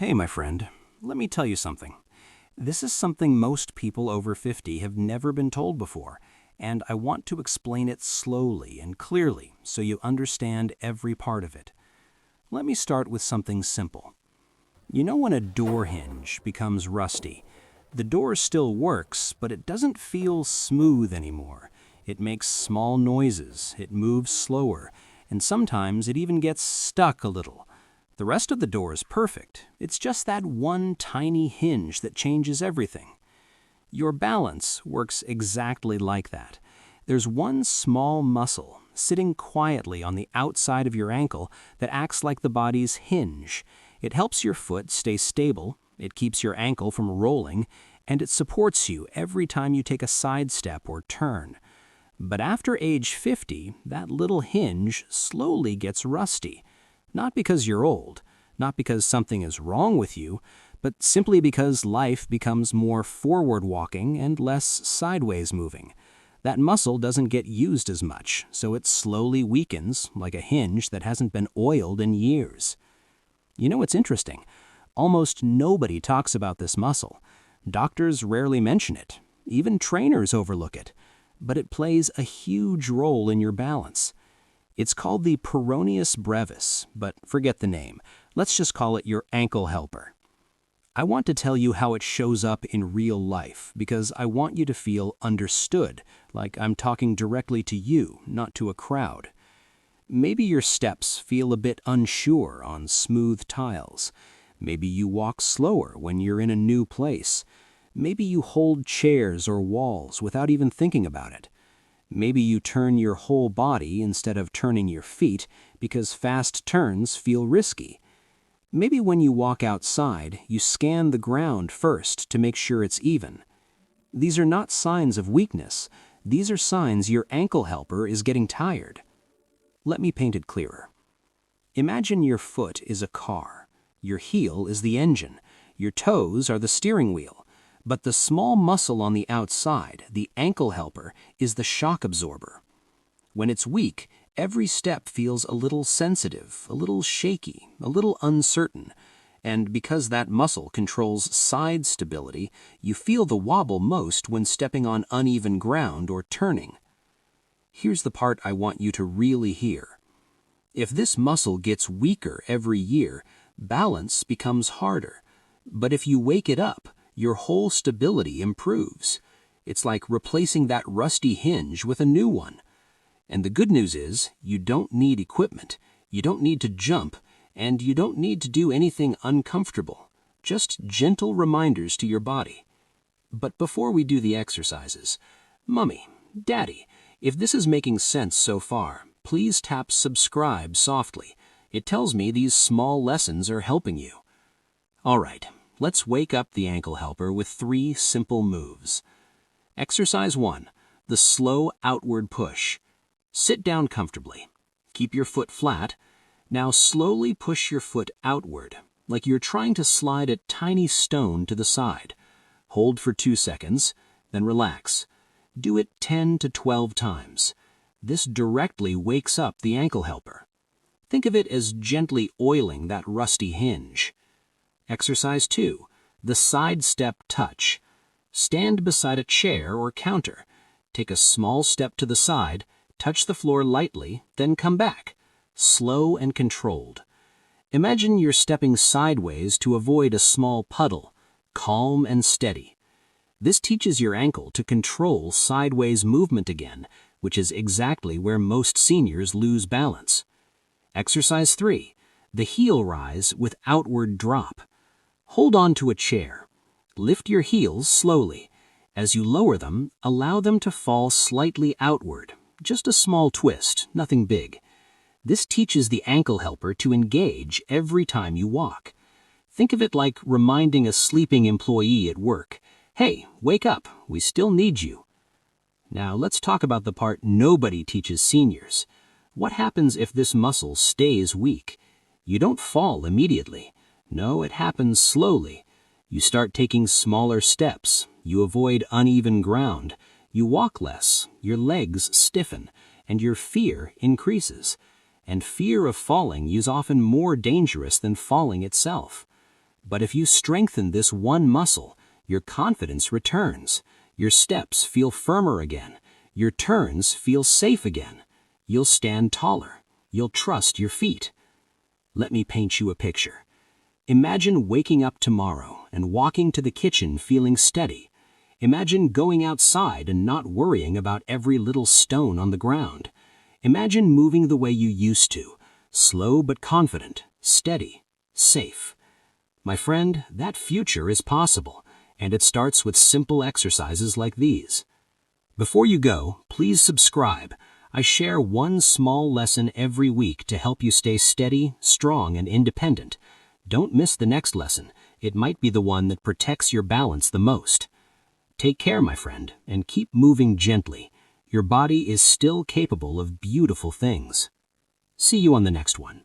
Hey, my friend, let me tell you something. This is something most people over 50 have never been told before, and I want to explain it slowly and clearly so you understand every part of it. Let me start with something simple. You know when a door hinge becomes rusty? The door still works, but it doesn't feel smooth anymore. It makes small noises, it moves slower, and sometimes it even gets stuck a little. The rest of the door is perfect. It's just that one tiny hinge that changes everything. Your balance works exactly like that. There's one small muscle sitting quietly on the outside of your ankle that acts like the body's hinge. It helps your foot stay stable, it keeps your ankle from rolling, and it supports you every time you take a side step or turn. But after age 50, that little hinge slowly gets rusty. Not because you're old, not because something is wrong with you, but simply because life becomes more forward walking and less sideways moving. That muscle doesn't get used as much, so it slowly weakens like a hinge that hasn't been oiled in years. You know what's interesting? Almost nobody talks about this muscle. Doctors rarely mention it. Even trainers overlook it. But it plays a huge role in your balance. It's called the peroneus brevis, but forget the name. Let's just call it your ankle helper. I want to tell you how it shows up in real life because I want you to feel understood, like I'm talking directly to you, not to a crowd. Maybe your steps feel a bit unsure on smooth tiles. Maybe you walk slower when you're in a new place. Maybe you hold chairs or walls without even thinking about it. Maybe you turn your whole body instead of turning your feet because fast turns feel risky. Maybe when you walk outside, you scan the ground first to make sure it's even. These are not signs of weakness. These are signs your ankle helper is getting tired. Let me paint it clearer. Imagine your foot is a car. Your heel is the engine. Your toes are the steering wheel. But the small muscle on the outside, the ankle helper, is the shock absorber. When it's weak, every step feels a little sensitive, a little shaky, a little uncertain. And because that muscle controls side stability, you feel the wobble most when stepping on uneven ground or turning. Here's the part I want you to really hear. If this muscle gets weaker every year, balance becomes harder. But if you wake it up, your whole stability improves. It's like replacing that rusty hinge with a new one. And the good news is, you don't need equipment, you don't need to jump, and you don't need to do anything uncomfortable. Just gentle reminders to your body. But before we do the exercises, Mummy, Daddy, if this is making sense so far, please tap subscribe softly. It tells me these small lessons are helping you. All right. Let's wake up the ankle helper with 3 simple moves. Exercise 1, the slow outward push. Sit down comfortably. Keep your foot flat. Now slowly push your foot outward, like you're trying to slide a tiny stone to the side. Hold for 2 seconds, then relax. Do it 10 to 12 times. This directly wakes up the ankle helper. Think of it as gently oiling that rusty hinge. Exercise 2, the side step touch. Stand beside a chair or counter. Take a small step to the side, touch the floor lightly, then come back. Slow and controlled. Imagine you're stepping sideways to avoid a small puddle. Calm and steady. This teaches your ankle to control sideways movement again, which is exactly where most seniors lose balance. Exercise 3, the heel rise with outward drop. Hold on to a chair. Lift your heels slowly. As you lower them, allow them to fall slightly outward. Just a small twist, nothing big. This teaches the ankle helper to engage every time you walk. Think of it like reminding a sleeping employee at work. Hey, wake up, we still need you. Now let's talk about the part nobody teaches seniors. What happens if this muscle stays weak? You don't fall immediately. No, it happens slowly. You start taking smaller steps. You avoid uneven ground. You walk less. Your legs stiffen. And your fear increases. And fear of falling is often more dangerous than falling itself. But if you strengthen this one muscle, your confidence returns. Your steps feel firmer again. Your turns feel safe again. You'll stand taller. You'll trust your feet. Let me paint you a picture. Imagine waking up tomorrow and walking to the kitchen feeling steady. Imagine going outside and not worrying about every little stone on the ground. Imagine moving the way you used to, slow but confident, steady, safe. My friend, that future is possible, and it starts with simple exercises like these. Before you go, please subscribe. I share one small lesson every week to help you stay steady, strong, and independent. Don't miss the next lesson. It might be the one that protects your balance the most. Take care, my friend, and keep moving gently. Your body is still capable of beautiful things. See you on the next one.